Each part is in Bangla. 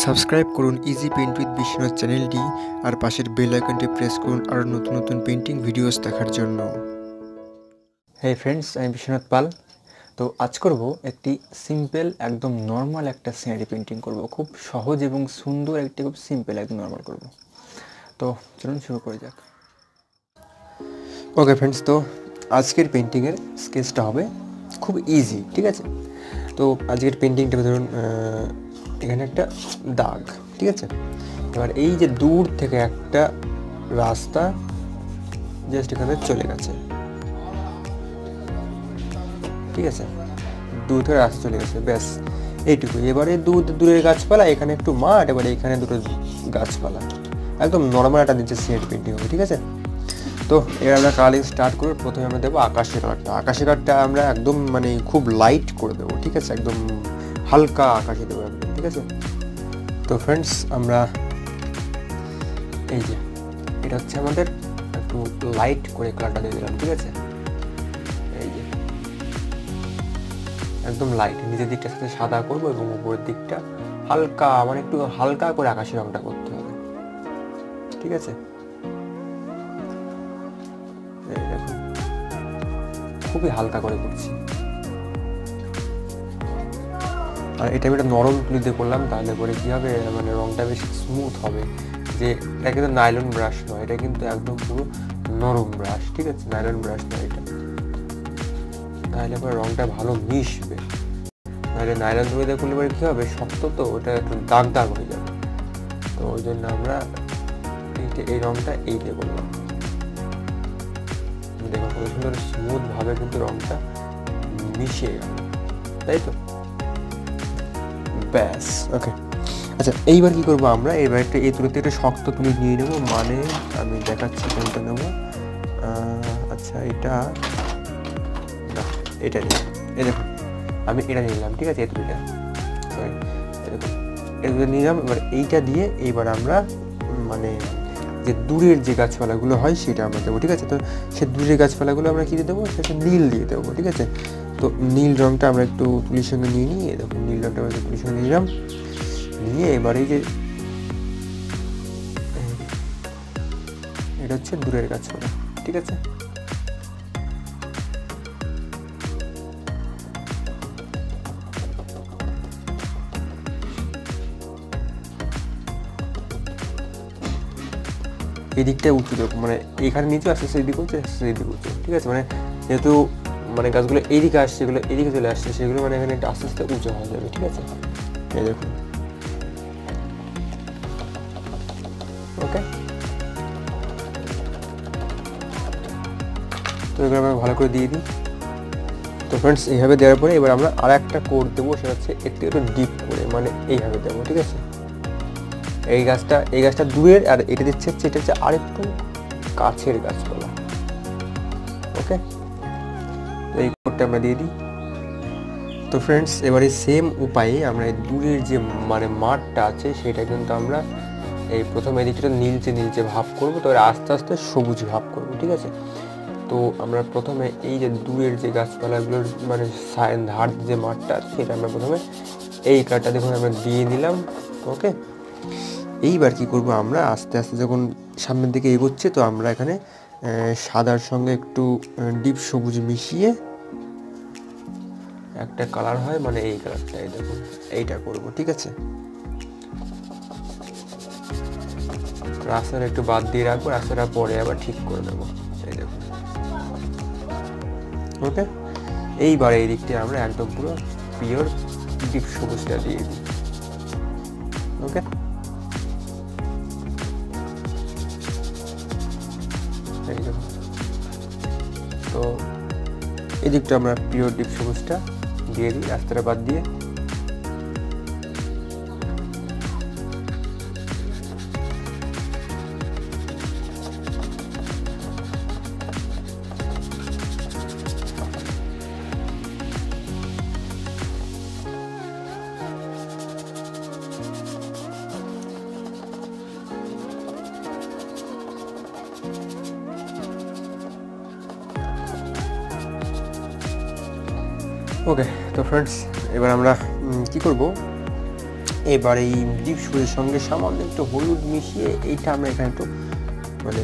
সাবস্ক্রাইব করুন ইজি পেইন্ট উইথ বিশ্বনাথ চ্যানেলটি আর পাশের বেল আইকনটি প্রেস করুন আরও নতুন নতুন পেইন্টিং ভিডিওস দেখার জন্য। হেই ফ্রেন্ডস, আমি বিশ্বনাথ পাল। তো আজ করব একটি সিম্পল একদম নর্মাল একটা সিনারি পেইন্টিং করব। খুব সহজ এবং সুন্দর একটি খুব সিম্পল একদম নর্মাল করব। তো চলুন শুরু করে যাক। ওকে ফ্রেন্ডস, তো আজকের পেইন্টিংয়ের স্কেচটা হবে খুব ইজি, ঠিক আছে? তো আজকের পেইন্টিংটা ধরুন এখানে একটা দাগ, ঠিক আছে? এবার এই যে দূর থেকে একটা রাস্তা জাস্ট এখানে চলে গেছে, ঠিক আছে? দূর থেকে রাস্তা চলে গেছে, ব্যাস এইটুকু। এবারে দূরের গাছপালা, এখানে একটু মাঠ, এবারে এখানে দুটো গাছপালা, একদম নর্মাল একটা নিচে সিনারি পেইন্টিং হবে, ঠিক আছে? তো এবার আমরা কালারিং স্টার্ট করব। প্রথমে আমরা দেবো আকাশি কালারটা। আকাশি কালারটা আমরা একদম মানে খুব লাইট করে দেবো, ঠিক আছে? একদম হালকা আকাশি দেবো একদম, ঠিক আছে? তো ফ্রেন্ডস, আমরা এই যে এটা হচ্ছে আমাদের একটু লাইট করে কালারটা দিয়ে দিলাম, ঠিক আছে? এই যে একদম লাইট, নিচের দিকটার সাথে সাদা করবো এবং উপরের দিকটা হালকা, মানে একটু হালকা করে আকাশি রংটা করতে হবে, ঠিক আছে? দেখুন, খুবই হালকা করে করছি। আর এটা আমি একটা নরম তুলি দিয়ে করলাম, তাহলে পরে কী হবে, মানে রংটা বেশ স্মুথ হবে। যে এটা কিন্তু নাইলন ব্রাশ নয়, এটা কিন্তু একদম পুরো নরম ব্রাশ, ঠিক আছে? নাইলন ব্রাশ নয় এটা, তাহলে পরে রংটা ভালো মিশবে। নাহলে নাইলন তুলি দিয়ে করলে পরে কী হবে, শক্ত তো ওটা একটু দাগ দাগ হয়ে যাবে। তো ওই জন্য আমরা এই রংটা এই দিয়ে করলাম। দেখুন কত সুন্দর স্মুথভাবে কিন্তু রংটা মিশে গেল, তাই তো? ব্যাস, ওকে। আচ্ছা, এইবার কি করবো আমরা, এবার একটা এই তুলিতে একটা শক্ত তুলি নিয়ে নেবো, মানে আমি দেখাচ্ছি কোনটা নেবো। আচ্ছা, এটা নিই। এই দেখুন, আমি এটা নিলাম, ঠিক আছে? এই তুলিটা, সরি, দেখুন এই তুলি নিলাম। এবার এইটা দিয়ে এইবার আমরা মানে যে দূরের যে গাছপালাগুলো হয় সেটা আমরা দেবো, ঠিক আছে? তো সে দূরের গাছপালাগুলো আমরা কী দিয়ে দেবো, সেটা নীল দিয়ে দেবো, ঠিক আছে? তো নীল রঙটা আমরা একটু তুলির সঙ্গে নিয়ে নিই। দেখুন নীল রঙটা আমরা তুলির সঙ্গে নিলাম, নিয়ে এবার এই যে এটা হচ্ছে দূরের গাছপালা, ঠিক আছে? এই দিকটা উঁচু দেবো, মানে এখানে নিচু আসছে, সেই দিকে উঁচু আসছে, সেই দিকে উঁচু, ঠিক আছে? মানে যেহেতু মানে গাছগুলো এইদিকে আসছে, এগুলো এদিকে চলে আসছে, সেগুলো মানে এখানে একটা আস্তে আস্তে উঁচু হয়ে যাবে, ঠিক আছে? এই দেখুন, ওকে। তো এবার আমরা ভালো করে দিয়ে দিই। তো ফ্রেন্ডস, এইভাবে দেওয়ার পরে এবার আমরা আর একটা কোড দেবো, সেটা হচ্ছে একটু ডিপ করে, মানে এইভাবে দেবো, ঠিক আছে? এই গাছটা দূরের, আর এটা দিচ্ছে এটা হচ্ছে আর একটু কাছের গাছপালা, ওকে? এই কোডটা আমরা দিয়ে দিই। তো ফ্রেন্ডস, এবারে সেম উপায়ে আমরা এই দূরের যে মানে মাঠটা আছে সেটা কিন্তু আমরা এই প্রথমে এদিকটা নীলচে ভাব করবো, তো আস্তে আস্তে সবুজ ভাব করবো, ঠিক আছে? তো আমরা প্রথমে এই যে দূরের যে গাছপালাগুলোর মানে ধার যে মাঠটা আছে সেটা আমরা প্রথমে এই কালারটা দেখুন আমরা দিয়ে নিলাম, ওকে? এইবার কি করব, আমরা আস্তে আস্তে যখন সামনের দিকে এগোচ্ছে, তো আমরা এখানে সাদার সঙ্গে একটু ডিপ সবুজ মিশিয়ে একটা কালার হয়, মানে এই কালারটা, এই দেখুন এইটা করব, ঠিক আছে? রাস্তাটা একটু বাদ দিয়ে রাখবো, রাস্তাটা পরে আবার ঠিক করে দেবো, এই দেখুন, ওকে? এইবার এই দিকটা আমরা একদম পুরো পিওর ডিপ সবুজটা দিয়ে দিই, ওকে? এই দেখুন, তো এই দিকটা আমরা পিওর ডিপ সবুজটা দিয়ে দিই রাস্তাটা বাদ দিয়ে। ওকে, তো ফ্রেন্ডস, এবার আমরা কি করব, এবার এই ডিপ সবুজের সঙ্গে সামান্য একটু হলুদ মিশিয়ে এইটা আমরা এখানে একটু মানে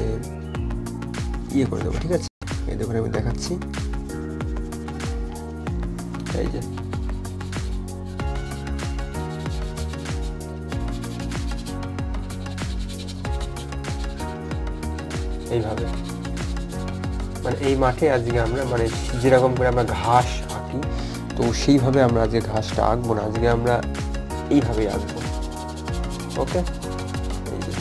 ইয়ে করে দেবো, ঠিক আছে। এই দেখুন আমি দেখাচ্ছি, এই যে এইভাবে মানে এই মাঠে আজকে আমরা মানে যেরকম করে আমরা ঘাস আঁকি তো সেইভাবে আমরা আজকে ঘাসটা আঁকবো না, আজকে আমরা এইভাবেই আঁকবো। ওকে, এই যে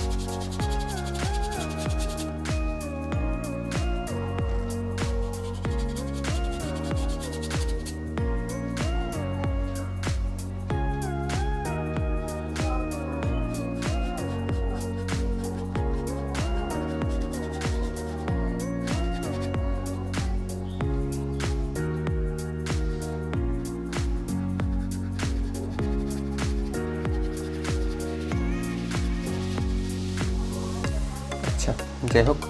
যাই হোক,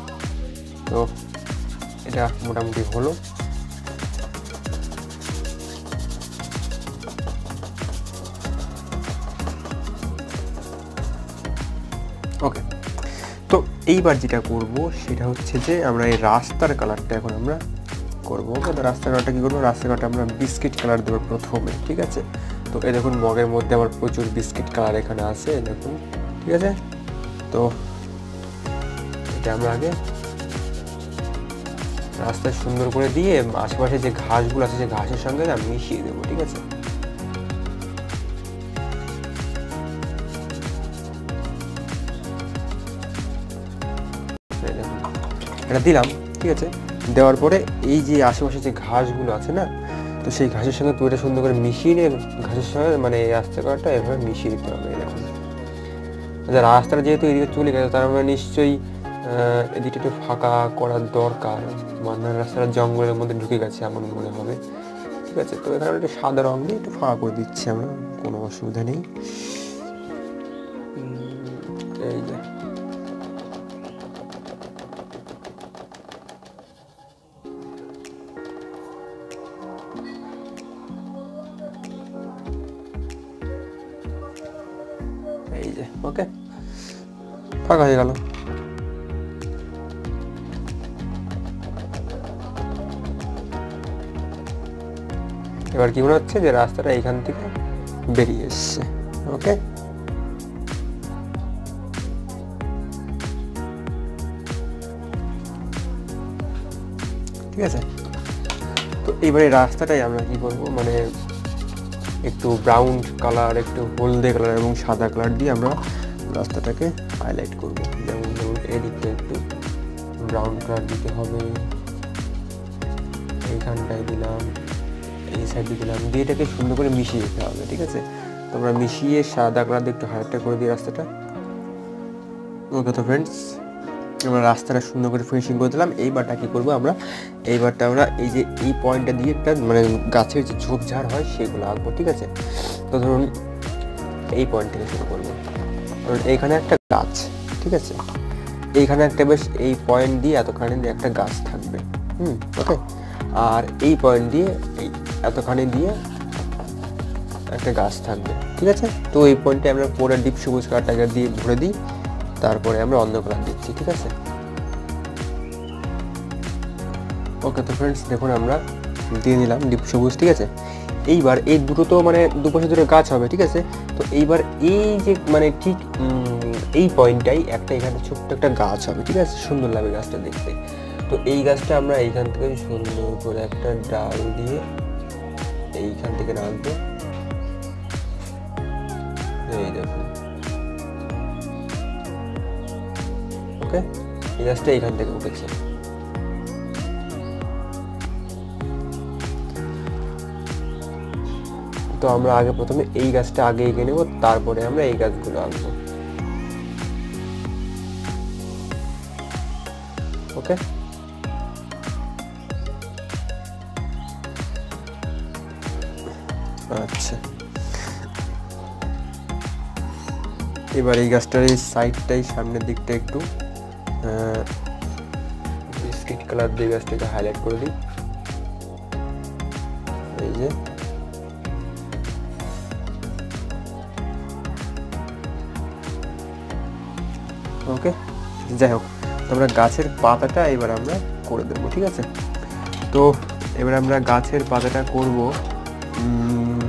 তো এটা মোটামুটি হলো। ওকে, তো এইবার যেটা করব সেটা হচ্ছে যে আমরা এই রাস্তার কালারটা এখন আমরা করবো। ওকে, তো রাস্তার কালারটা কী করবো, রাস্তার কালারটা আমরা বিস্কিট কালার দেবো প্রথমে, ঠিক আছে। তো এই দেখুন মগের মধ্যে আমার প্রচুর বিস্কিট কালার এখানে আছে, দেখুন, ঠিক আছে। তো এটা আমরা আগে রাস্তায় সুন্দর করে দিয়ে আশেপাশে যে ঘাসগুলো আছে সেই ঘাসের সঙ্গে না মিশিয়ে দেবো, ঠিক আছে। এটা দিলাম, ঠিক আছে। দেওয়ার পরে এই যে আশেপাশে যে ঘাসগুলো আছে না, তো সেই ঘাসের সঙ্গে পুরোটা সুন্দর করে মিশিয়ে নিয়ে ঘাসের সঙ্গে মানে এই রাস্তা কালারটা এভাবে মিশিয়ে দিতে হবে। এরকম রাস্তাটা যেহেতু এদিকে চলে গেছে তার মানে নিশ্চয়ই এদিকে একটু ফাঁকা করার দরকার, মানে রাস্তাটা জঙ্গলের মধ্যে ঢুকে গেছে এমন মনে হবে, ঠিক আছে। তো এখানে একটু সাদা রং দিয়ে একটু ফাঁকা করে দিচ্ছি আমরা, কোনো অসুবিধা নেই। এই যে এই যে ওকে, ফাঁকা হয়ে গেল। এবার কি মনে হচ্ছে যে রাস্তাটা এইখান থেকে বেরিয়ে এসছে। ওকে, ঠিক আছে। তো এবারে রাস্তাটাই আমরা কি করবো, মানে একটু ব্রাউন কালার, একটু হলদে কালার এবং সাদা কালার দিয়ে আমরা রাস্তাটাকে হাইলাইট করবো। যেমন ধরুন এদিকে একটু ব্রাউন কালার দিতে হবে, এইখানটায় দিলাম, এই সাইডে দিলাম, দিয়ে এটাকে সুন্দর করে মিশিয়ে দিতে হবে, ঠিক আছে। তোমরা মিশিয়ে সাদা কালার দিয়ে একটু হাইলাইট করে দিই রাস্তাটা। ওকে, তো ফ্রেন্ডস আমরা রাস্তাটা সুন্দর করে ফিনিশিং করে দিলাম। এইবারটা কী করবো আমরা, এইবারটা আমরা এই যে এই পয়েন্টটা দিয়ে একটা মানে গাছের যে ঝোপঝাড় হয় সেগুলো আঁকবো, ঠিক আছে। তো ধরুন এই পয়েন্ট থেকে শুরু করবো, ধরুন এইখানে একটা গাছ, ঠিক আছে। এইখানে একটা বেশ এই পয়েন্ট দিয়ে এতখানি দিয়ে একটা গাছ থাকবে, ওকে। আর এই পয়েন্ট দিয়ে এই এতখানি দিয়ে একটা গাছ থাকবে, ঠিক আছে। তো এই পয়েন্টে আমরা পুরো ডিপ সবুজ কালারটাকে দিয়ে ভরে দিই, তারপরে আমরা অন্য কালার দিচ্ছি, ঠিক আছে। ওকে, তো ফ্রেন্ডস দেখুন আমরা দিয়ে নিলাম ডিপ সবুজ, ঠিক আছে। এইবার এই দুটো তো মানে দুপাশে দুটো গাছ হবে, ঠিক আছে। তো এইবার এই যে মানে ঠিক এই পয়েন্টটাই একটা এখানে ছোট্ট একটা গাছ হবে, ঠিক আছে, সুন্দর লাগবে গাছটা দেখতে। তো এই গাছটা আমরা এইখান থেকে সুন্দর করে একটা ডাল দিয়ে এইখান থেকে রাখবো, এই দেখুন, ওকে। এই গাছটা এইখান থেকে উঠেছে। তো আমরা আগে প্রথমে এই গাছটা আগে এগিয়ে নেব, তারপরে আমরা এই গাছগুলো আঁকবো, ওকে। আচ্ছা, এবার এই গাছটার এই সাইডটাই সামনের দিকটা একটু বিস্কিট কালার দিয়ে গাছটাকে হাইলাইট করে দিই, এই যে ওকে, যাই হোক, তো আমরা গাছের পাতাটা এবার আমরা করে দেবো, ঠিক আছে। তো এবার আমরা গাছের পাতাটা করব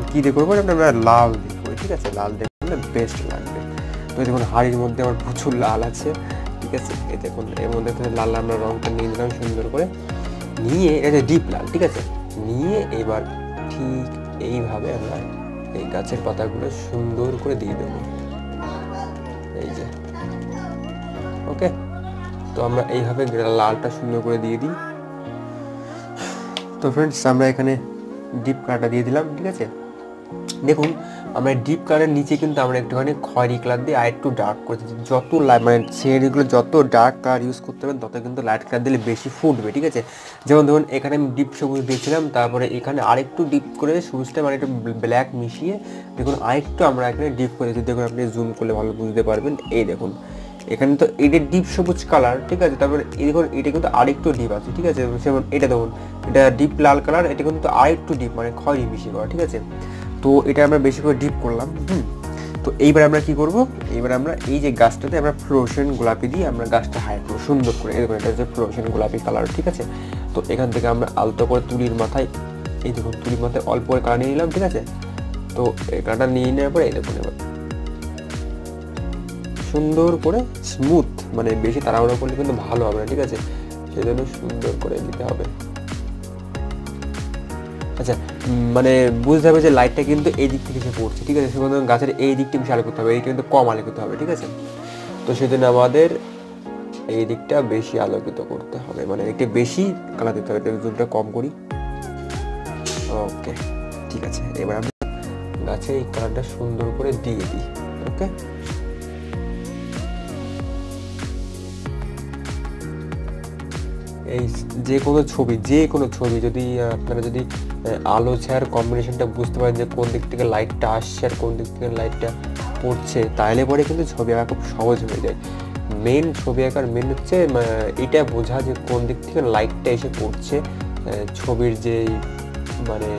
কী দিয়ে করবো, আমরা লাল দিয়ে করবো, ঠিক আছে। লাল দিয়ে করলে বেস্ট লাগবে। তো দেখুন হাঁড়ির মধ্যে আমার প্রচুর লাল আছে, ঠিক আছে। এই দেখুন এর মধ্যে লাল আমরা রঙটা নিয়ে নিলাম সুন্দর করে, নিয়ে এটা ডিপ লাল, ঠিক আছে। নিয়ে এবার ঠিক এইভাবে আমরা এই গাছের পাতাগুলো সুন্দর করে দিয়ে দেবো, এই যে। ওকে, তো আমরা এইভাবে লালটা সুন্দর করে দিয়ে দিই। তো ফ্রেন্ডস আমরা এখানে ডিপ কালারটা দিয়ে দিলাম, ঠিক আছে। দেখুন আমরা ডিপ কালারের নিচে কিন্তু আমরা একটুখানি খয়েরি কালার দিয়ে আর একটু ডার্ক করে দিচ্ছি। যত মানে শেডগুলো যত ডার্ক কালার ইউজ করতে পারেন তত কিন্তু লাইট কালার দিলে বেশি ফুটবে, ঠিক আছে। যেমন ধরুন এখানে আমি ডিপ সবুজ দিয়েছিলাম, তারপরে এখানে আরেকটু ডিপ করে সবুজটা মানে একটু ব্ল্যাক মিশিয়ে দেখুন আরেকটু আমরা এখানে ডিপ করে দিচ্ছি। দেখুন আপনি জুম করলে ভালো বুঝতে পারবেন। এই দেখুন এখানে তো এটা ডিপ সবুজ কালার, ঠিক আছে। তারপরে এই দেখুন এটা কিন্তু আরেকটু ডিপ আছে, ঠিক আছে। যেমন এটা দেখুন এটা ডিপ লাল কালার, এটা কিন্তু আরেকটু ডিপ মানে খয়েরি মিশিয়ে করা, ঠিক আছে। তো এটা আমরা বেশি করে ডিপ করলাম। তো এইবার আমরা কি করব, এইবার আমরা এই যে গাছটাতে আমরা ফ্লোরোসেন্ট গোলাপি দিয়ে আমরা গাছটা হাইড করবো সুন্দর করে। এই দেখুন এটা হচ্ছে ফ্লোরোসেন্ট গোলাপি কালার, ঠিক আছে। তো এখান থেকে আমরা আলতো করে তুলির মাথায়, এই দেখুন তুলির মাথায় অল্প করে কালার নিয়ে নিলাম, ঠিক আছে। তো এই কালারটা নিয়ে নেওয়ার পরে এই দেখুন এবার সুন্দর করে স্মুথ, মানে বেশি তাড়াহুড়ো করলে কিন্তু ভালো হবে না, ঠিক আছে। সেজন্য সুন্দর করে দিতে হবে। আচ্ছা, মানে বুঝতে হবে যে লাইটটা কিন্তু এই দিক থেকে এসে পড়ছে, ঠিক আছে। সেজন্য গাছের এই দিকটা বেশি আলো করতে হবে, এই কিন্তু কম আলো করতে হবে, ঠিক আছে। তো সেজন্য আমাদের এই দিকটা বেশি আলোকিত করতে হবে, মানে একটু বেশি কালার দিতে হবে। জুমটা কম করি, ওকে, ঠিক আছে। এবার আমরা গাছে এই কালারটা সুন্দর করে দিয়ে দিই, ওকে। এই যে কোনো ছবি যদি আপনারা যদি আলো ছায়ার কম্বিনেশনটা বুঝতে পারেন যে কোন দিক থেকে লাইটটা আসছে আর কোন দিক থেকে লাইটটা পড়ছে, তাহলে পরে কিন্তু ছবি আঁকা খুব সহজ হয়ে যায়। মেন ছবি আঁকার মেন হচ্ছে এটা বোঝা যে কোন দিক থেকে লাইটটা এসে পড়ছে ছবির যে মানে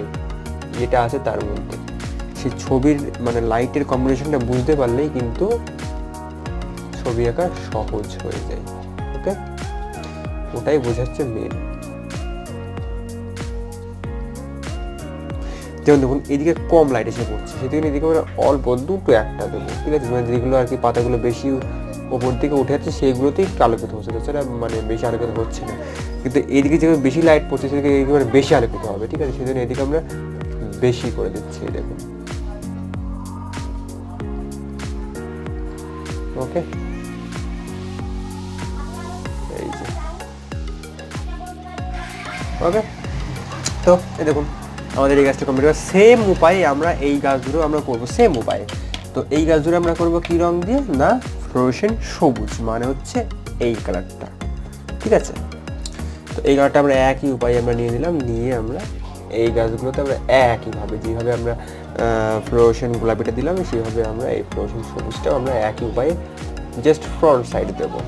এটা আছে তার মধ্যে। সেই ছবির মানে লাইটের কম্বিনেশনটা বুঝতে পারলেই কিন্তু ছবি আঁকা সহজ হয়ে যায়, ওকে। ওটাই বোঝাচ্ছে মেন। যেমন দেখুন এদিকে কম লাইট এসে পড়ছে, সেদিকে এদিকে আমরা অল্প দুটো একটা দেবো, ঠিক আছে। মানে যেগুলো আর কি পাতাগুলো বেশি ওপর দিকে উঠে যাচ্ছে সেইগুলোতেই একটু আলোকিত হচ্ছে, সেটা মানে বেশি আলোকিত হচ্ছে না। কিন্তু এদিকে যেগুলো বেশি লাইট পড়ছে সেদিকে একেবারে বেশি আলোকিত হবে, ঠিক আছে। সেজন্য এদিকে আমরা বেশি করে দিচ্ছি, দেখুন, ওকে। এই যে ওকে, তো এই দেখুন আমাদের এই গাছটা কমপ্লিট। সেম উপায়ে আমরা এই গাছগুলো আমরা করবো, সেম উপায়ে। তো এই গাছগুলো আমরা করবো কি রং দিয়ে, না ফ্লোরোসেন্ট সবুজ, মানে হচ্ছে এই কালারটা, ঠিক আছে। তো এই কালারটা আমরা একই উপায়ে আমরা নিয়ে নিলাম, নিয়ে আমরা এই গাছগুলোতে আমরা একইভাবে যেভাবে আমরা ফ্লোরোসেন্ট গোলাপিটা দিলাম সেইভাবে আমরা এই ফ্লোরোসেন্ট সবুজটাও আমরা একই উপায়ে জাস্ট ফ্রন্ট সাইড দেবো।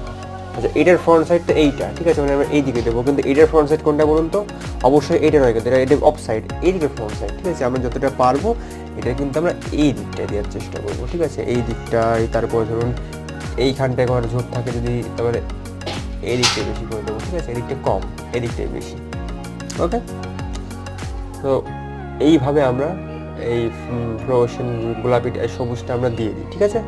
আচ্ছা, এটার ফ্রন্ট সাইডটা এইটা, ঠিক আছে, মানে আমরা এই দিকে দেবো। কিন্তু এটার ফ্রন্ট সাইড কোনটা বলুন তো, অবশ্যই এটা নয়, কিন্তু এটা অফ সাইড, এইদিকে ফ্রন্ট সাইড, ঠিক আছে। আমরা যতটা পারবো এটা কিন্তু আমরা এই দিকটা দেওয়ার চেষ্টা করবো, ঠিক আছে। এই দিকটায়, তারপর ধরুন এইখানটায় আমার ঝোঁক থাকে যদি, তারপরে এই দিকটাই বেশি করে দেবো, ঠিক আছে। এদিকটা কম, এদিকটাই বেশি, ওকে। তো এইভাবে আমরা এই ফ্লোরোসেন্ট গোলাপিটা সবুজটা আমরা দিয়ে দিই, ঠিক আছে।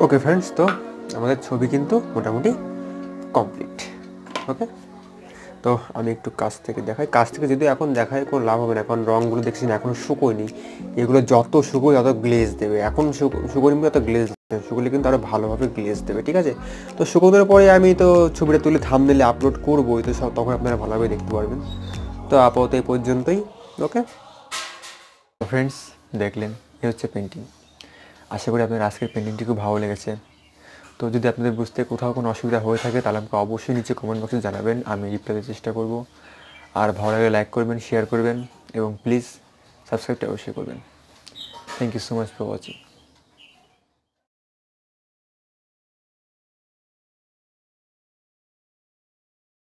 ওকে ফ্রেন্ডস, তো আমাদের ছবি কিন্তু মোটামুটি কমপ্লিট, ওকে। তো আমি একটু কাছ থেকে দেখাই, কাছ থেকে যদি এখন দেখায় কোনো লাভ হবে না, এখন রঙগুলো দেখছি না এখন শুকোয়নি। এগুলো যত শুকোয় তত গ্লেজ দেবে, এখন শুকোয়নি তত গ্লেজ দেবে, শুকোলে কিন্তু আরও ভালোভাবে গ্লেজ দেবে, ঠিক আছে। তো শুকোনোর পরে আমি তো ছবিটা তুলে থাম্বনেইলে আপলোড করবোই, তো সব তখন আপনারা ভালোভাবে দেখতে পারবেন। তো আপাতত এই পর্যন্তই, ওকে। ফ্রেন্ডস দেখলেন এ হচ্ছে পেন্টিং। আশা করি আপনার আজকের পেন্টিংটি খুব ভালো লেগেছে। তো যদি আপনাদের বুঝতে কোথাও কোনো অসুবিধা হয়ে থাকে তাহলে আমাকে অবশ্যই নিচে কমেন্ট বক্সে জানাবেন, আমি রিপ্লাই দেওয়ার চেষ্টা করব। আর ভালো লাগলে লাইক করবেন, শেয়ার করবেন এবং প্লিজ সাবস্ক্রাইবটা অবশ্যই করবেন। Thank you so much for watching.